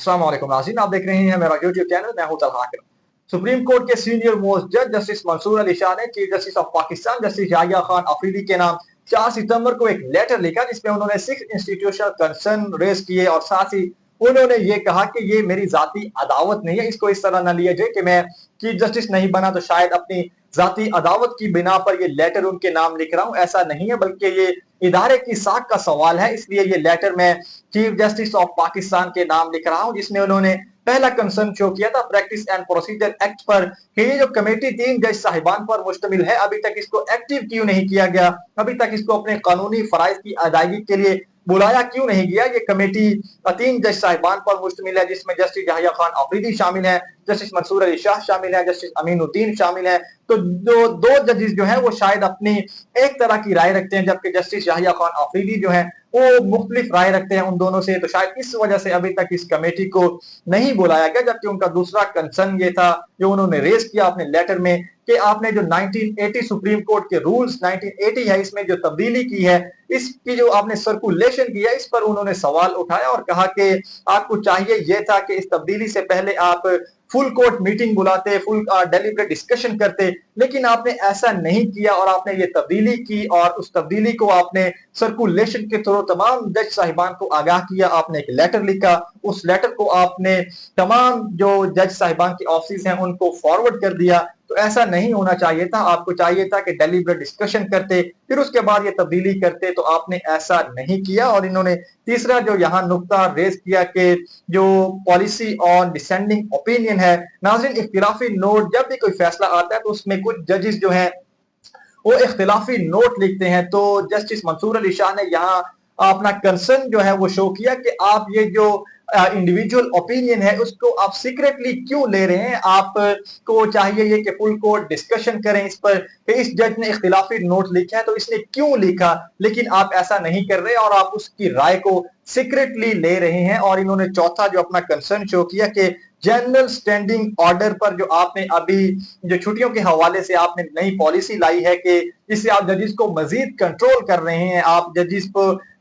अस्सलाम वालेकुम नाज़रीन, आप देख रहे हैं मेरा यूट्यूब चैनल। मैं हूं तलहा अकरम। सुप्रीम कोर्ट के सीनियर मोस्ट जज जस्टिस मंसूर अली शाह ने chief justice of Pakistan justice Yahya Khan Afridi के नाम 4 सितंबर को एक लेटर लिखा, जिसमें उन्होंने 6 इंस्टीट्यूशनल कंसर्न रेज किए और साथ ही उन्होंने ये कहा कि ये मेरी जाती अदावत नहीं है, इसको इस तरह ना लिया जाए कि मैं चीफ जस्टिस नहीं बना तो शायद अपनी जाती अदावत की बिना पर ये लेटर उनके नाम लिख रहा हूं। ऐसा नहीं है, बल्कि ये इदारे की साख का सवाल है, इसलिए ये लेटर मैं चीफ जस्टिस ऑफ पाकिस्तान के नाम लिख रहा हूं, जिसमें उन्होंने पहला कंसर्न शो किया था प्रैक्टिस एंड प्रोसीजर एक्ट पर कि ये जो कमेटी 3 जज साहिबान पर मुश्तमिल है, अभी तक इसको एक्टिव क्यों नहीं किया गया, अभी तक इसको अपने कानूनी फराइज की अदायगी के लिए बुलाया क्यों नहीं गया। ये कमेटी 3 जज साहिबान पर मुश्तमिल है, जिसमें जस्टिस याहिया खान अफरीदी शामिल है, जस्टिस मंसूर अली शाह शामिल है, जस्टिस अमीनुद्दीन शामिल है। तो जो 2 जजेस जो है वो शायद अपनी एक तरह की राय रखते हैं, जबकि जस्टिस याहिया खान अफरीदी जो है वो मुख्तलिफ राय रखते हैं उन दोनों से। तो शायद इस वजह से अभी तक इस कमेटी को नहीं बुलाया गया। जबकि उनका दूसरा कंसर्न ये था जो उन्होंने रेज किया अपने लेटर में कि आपने जो 1980 सुप्रीम कोर्ट के रूल्स 1980 है, इसमें जो तब्दीली की है, इसकी जो आपने सर्कुलेशन किया, इस पर उन्होंने सवाल उठाया और कहा कि आपको चाहिए यह था कि इस तब्दीली से पहले आप फुल कोर्ट मीटिंग बुलाते, फुल डेलिब्रेट डिस्कशन करते, लेकिन आपने ऐसा नहीं किया और आपने ये तब्दीली की और उस तब्दीली को आपने सर्कुलेशन के थ्रू तमाम जज साहिबान को आगाह किया। आपने एक लेटर लिखा, उस लेटर को आपने तमाम जो जज साहिबान की ऑफिस हैं उनको फॉरवर्ड कर दिया। तो ऐसा नहीं होना चाहिए था, आपको चाहिए था कि डेलिब्रेट डिस्कशन करते, फिर उसके बाद ये तब्दीली करते, तो आपने ऐसा नहीं किया। और इन्होंने तीसरा जो यहाँ नुक्ता रेज किया कि जो पॉलिसी ऑन डिसेंडिंग ओपिनियन है, नाज़रीन इख्तिलाफी नोट जब भी कोई फैसला आता है तो उसमें कुछ जजेस जो हैं वो इख्तिलाफी नोट लिखते हैं। तो जस्टिस मंसूर अली शाह ने यहाँ अपना कंसर्न जो है वो शो किया कि आप ये जो इंडिविजुअल ओपिनियन है उसको आप सीक्रेटली क्यों ले रहे हैं। आपको चाहिए ये कि फुल कोर्ट डिस्कशन करें इस पर कि इस जज ने इख्तिलाफी नोट लिखा है तो इसने क्यों लिखा, लेकिन आप ऐसा नहीं कर रहे और आप उसकी राय को सीक्रेटली ले रहे हैं। और इन्होंने चौथा जो अपना कंसर्न शो किया कि जनरल स्टैंडिंग ऑर्डर पर जो आपने अभी जो छुट्टियों के हवाले से आपने नई पॉलिसी लाई है कि जिससे आप जजिस को मजीद कंट्रोल कर रहे हैं, आप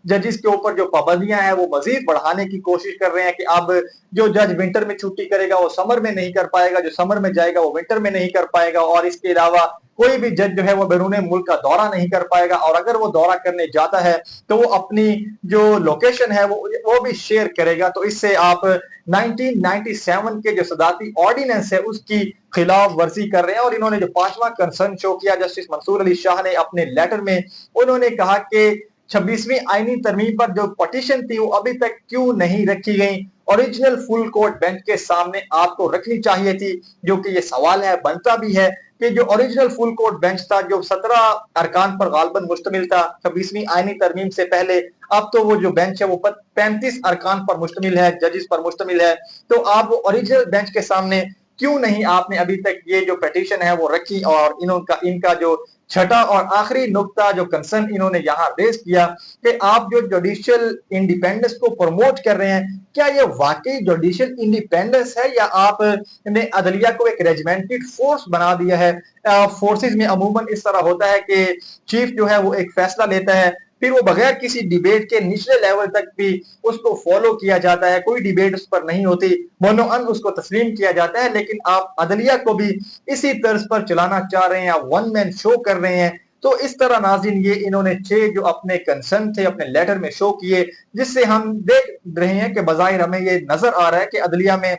जजिस के ऊपर जो पाबंदियां हैं वो मजीद बढ़ाने की कोशिश कर रहे हैं कि अब जो जज विंटर में छुट्टी करेगा वो समर में नहीं कर पाएगा, जो समर में जाएगा वो विंटर में नहीं कर पाएगा, और इसके अलावा कोई भी जज जो है वो बैरून मुल्क का दौरा नहीं कर पाएगा, और अगर वो दौरा करने जाता है तो वो अपनी जो लोकेशन है वो भी शेयर करेगा। तो इससे आप 1997 के जो सदाती ऑर्डिनेंस है उसकी खिलाफ वर्जी कर रहे हैं। और इन्होंने जो पांचवा कंसर्न शो किया जस्टिस मंसूर अली शाह ने अपने लेटर में, उन्होंने कहा कि 26वीं आईनी तरमीम पर जो पटिशन थी वो अभी तक क्यों नहीं रखी गई, ओरिजिनल फुल कोर्ट बेंच के सामने आपको रखनी चाहिए थी। जो कि ये सवाल है, बनता भी है कि जो ओरिजिनल फुल कोर्ट बेंच था जो 17 अरकान पर गालबन मुश्तमिल था 26वीं आईनी तरमीम से पहले, अब तो वो जो बेंच है वो 35 अरकान पर मुश्तमिल है, जजेस पर मुश्तमिल है। तो आप वो ओरिजिनल बेंच के सामने क्यों नहीं आपने अभी तक ये जो पिटीशन है वो रखी। और इनका जो छठा और आखिरी नुक्ता जो कंसर्न इन्होंने यहाँ रेज किया कि आप जो जुडिशियल इंडिपेंडेंस को प्रमोट कर रहे हैं, क्या ये वाकई जुडिशियल इंडिपेंडेंस है या आपने अदलिया को एक रेजिमेंटेड फोर्स बना दिया है। फोर्सेस में अमूमन इस तरह होता है कि चीफ जो है वो एक फैसला लेता है, फिर वो बगैर किसी डिबेट के निचले लेवल तक भी उसको फॉलो किया जाता है, कोई डिबेट उस पर नहीं होती, मनोअन उसको तस्लीम किया जाता है। लेकिन आप अदलिया को भी इसी तर्ज पर चलाना चाह रहे हैं, आप वन मैन शो कर रहे हैं। तो इस तरह नाज़रीन ये इन्होंने 6 जो अपने कंसर्न थे अपने लेटर में शो किए, जिससे हम देख रहे हैं कि बज़ाहिर हमें ये नजर आ रहा है कि अदलिया में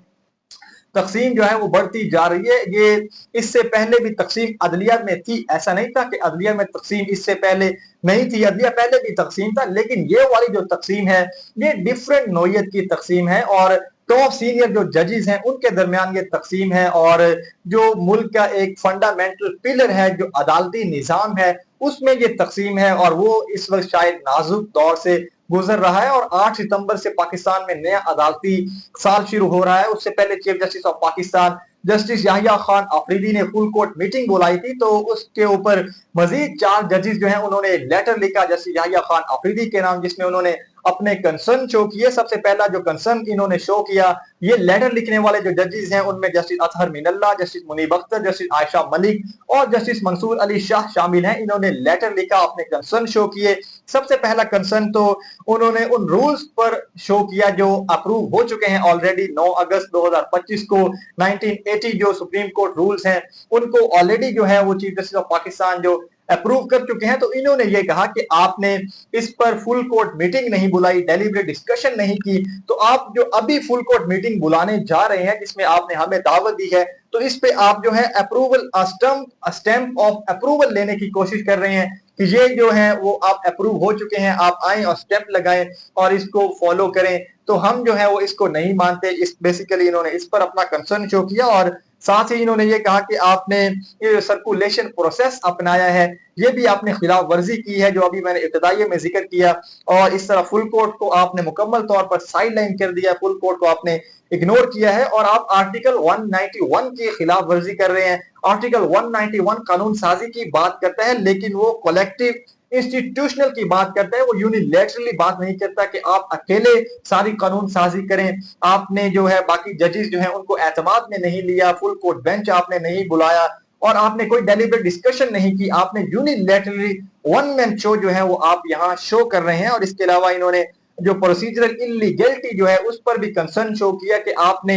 तकसीम जो है वो बढ़ती जा रही है। ये इससे पहले भी तकसीम अदलिया में थी, ऐसा नहीं था कि अदलिया में तकसीम इससे पहले नहीं थी, अदलिया पहले भी तकसीम था, लेकिन ये वाली जो तकसीम है ये डिफरेंट नोयत की तकसीम है और टॉप सीनियर जो जजेस हैं उनके दरमियान ये तकसीम है। और जो मुल्क का एक फंडामेंटल पिलर है जो अदालती निजाम है उसमें ये तकसीम है, और वो इस वक्त शायद नाजुक दौर से गुजर रहा है। और 8 सितंबर से पाकिस्तान में नया अदालती साल शुरू हो रहा है। उससे पहले chief justice of Pakistan justice Yahya Khan Afridi ने फुल कोर्ट मीटिंग बुलाई थी, तो उसके ऊपर मजीद 4 जजेस जो हैं उन्होंने लेटर लिखा जस्टिस याहिया खान अफरीदी के नाम, जिसमें उन्होंने अपने कंसर्न शो किए। सबसे पहला जो कंसर्न इन्होंने शो किया, ये लेटर लिखने वाले जो जजेस हैं उनमें justice Athar Minallah, justice Munib Akhtar, justice Ayesha Malik और जस्टिस मंसूर अली शाह शामिल हैं। इन्होंने लेटर लिखा, अपने कंसर्न शो किए। सबसे पहला कंसर्न तो उन्होंने उन रूल्स पर शो किया जो अप्रूव हो चुके हैं ऑलरेडी 9 अगस्त 2025 को 1980 जो सुप्रीम कोर्ट रूल्स हैं उनको ऑलरेडी जो है वो चीफ जस्टिस ऑफ पाकिस्तान जो अप्रूव कर चुके हैं। तो इन्होंने ये कहा कि आपने इस पर फुल कोर्ट मीटिंग नहीं बुलाई, डेलिब्रेट डिस्कशन नहीं की, तो आप जो अभी फुल कोर्ट मीटिंग बुलाने जा रहे हैं जिसमें आपने हमें दावत दी है, तो इस पे आप जो है अप्रूवल स्टैंप ऑफ अप्रूवल लेने की कोशिश कर रहे हैं कि ये जो है वो आप अप्रूव हो चुके हैं, आप आए और स्टेप लगाएं और इसको फॉलो करें। तो हम जो है वो इसको नहीं मानते। इस बेसिकली इन्होंने इस पर अपना कंसर्न शो किया और साथ ही इन्होंने ये कहा कि आपने ये सर्कुलेशन प्रोसेस अपनाया है, ये भी आपने खिलाफ वर्जी की है जो अभी मैंने इब्तिदाई में जिक्र किया, और इस तरह फुल कोर्ट को आपने मुकम्मल तौर पर साइड लाइन कर दिया, फुल कोर्ट को आपने इग्नोर किया है और आप आर्टिकल 191 की खिलाफ वर्जी कर रहे हैं। आर्टिकल 191 कानून साजी की बात करता है लेकिन वो कलेक्टिव इंस्टीट्यूशनल की बात करता है, वो यूनिलैटरली बात नहीं करता कि आप अकेले सारी कानून साजी करें। आपने जो है बाकी जजेस जो है उनको एतमाद में नहीं लिया, फुल कोर्ट बेंच आपने नहीं बुलाया और आपने कोई डेलिब्रेट डिस्कशन नहीं की, आपने यूनिलैटरली वन मैन शो जो है वो आप यहाँ शो कर रहे हैं। और इसके अलावा इन्होंने जो प्रोसीजरल इलीगलिटी जो है उस पर भी कंसर्न शो किया कि आपने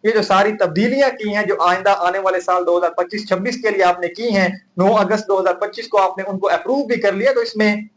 ये जो सारी तब्दीलियां की हैं जो आइंदा आने वाले साल 2025-26 के लिए आपने की हैं, 9 अगस्त 2025 को आपने उनको अप्रूव भी कर लिया, तो इसमें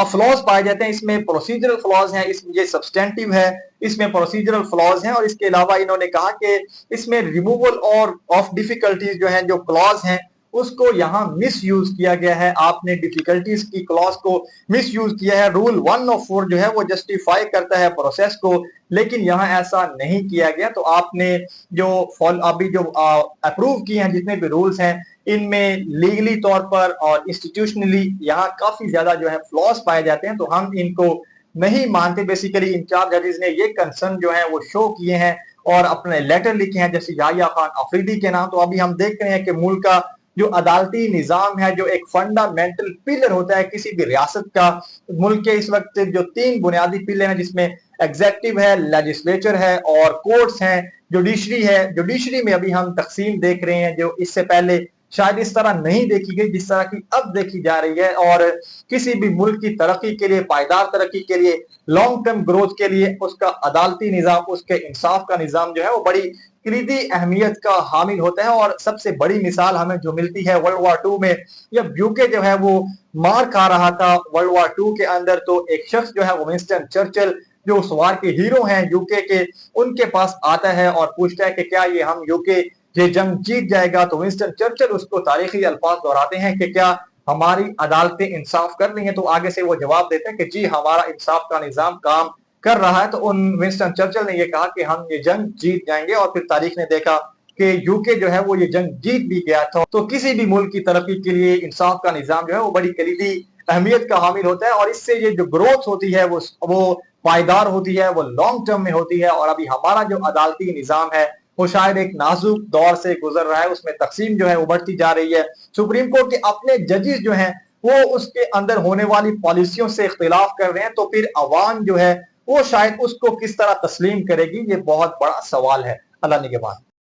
फ्लॉज पाए जाते हैं, इसमें प्रोसीजरल फ्लॉज हैं, इसमें ये सब्सटेंटिव है, इसमें प्रोसीजरल फ्लॉज हैं। और इसके अलावा इन्होंने कहा कि इसमें रिमूवल और ऑफ डिफिकल्टीज जो है जो क्लॉज हैं उसको यहाँ मिस यूज किया गया है, आपने डिफिकल्टीज की क्लॉज को मिस यूज किया है। रूल 104 जो है वो जस्टिफाई करता है प्रोसेस को, लेकिन यहाँ ऐसा नहीं किया गया। तो आपने जो अभी जो अप्रूव किए हैं जितने भी रूल्स हैं इनमें लीगली तौर पर और इंस्टीट्यूशनली यहाँ काफी ज्यादा जो है फ्लॉज पाए जाते हैं, तो हम इनको नहीं मानते। बेसिकली इंचार्ज जजेस ने ये कंसर्न जो है वो शो किए हैं और अपने लेटर लिखे हैं जैसे याहिया खान अफरीदी के नाम। तो अभी हम देख रहे हैं कि मुल्क का जो अदालती निजाम है जो एक फंडामेंटल पिलर होता है किसी भी रियासत का, मुल्क के इस वक्त जो 3 बुनियादी पिलर हैं जिसमें एग्जेक्टिव है, लेजिस्लेचर है और कोर्ट्स हैं, जुडिशरी है। जुडिशरी में अभी हम तकसीम देख रहे हैं जो इससे पहले शायद इस तरह नहीं देखी गई जिस तरह की अब देखी जा रही है। और किसी भी मुल्क की तरक्की के लिए, पायदार तरक्की के लिए, लॉन्ग टर्म ग्रोथ के लिए उसका अदालती निजाम, उसके इंसाफ का निजाम जो है वो बड़ी कलीदी अहमियत का हामिल होता है। और सबसे बड़ी मिसाल हमें जो मिलती है वर्ल्ड वॉर 2 में, जब यूके जो है वो मार खा रहा था वर्ल्ड वॉर 2 के अंदर, तो एक शख्स जो है वो विंस्टन चर्चिल जो उस वार के हीरो हैं यूके के, उनके पास आता है और पूछता है कि क्या ये हम यूके ये जंग जीत जाएगा। तो विंस्टन चर्चिल उसको तारीखी अल्फाज दोहराते हैं कि क्या हमारी अदालतें इंसाफ कर रही हैं, तो आगे से वो जवाब देते हैं कि जी हमारा इंसाफ का निजाम काम कर रहा है। तो उन विंस्टन चर्चिल ने ये कहा कि हम ये जंग जीत जाएंगे और फिर तारीख ने देखा कि यूके जो है वो ये जंग जीत भी गया था। तो किसी भी मुल्क की तरक्की के लिए इंसाफ का निजाम जो है वो बड़ी कलीदी अहमियत का हामिल होता है और इससे ये जो ग्रोथ होती है वो पायदार होती है, वो लॉन्ग टर्म में होती है। और अभी हमारा जो अदालती निजाम है वो शायद एक नाजुक दौर से गुजर रहा है, उसमें तकसीम जो है वो बढ़ती जा रही है। सुप्रीम कोर्ट के अपने जजेस जो हैं वो उसके अंदर होने वाली पॉलिसियों से इख्तिलाफ कर रहे हैं, तो फिर अवाम जो है वो शायद उसको किस तरह तस्लीम करेगी, ये बहुत बड़ा सवाल है। अल्लाह निगहबान।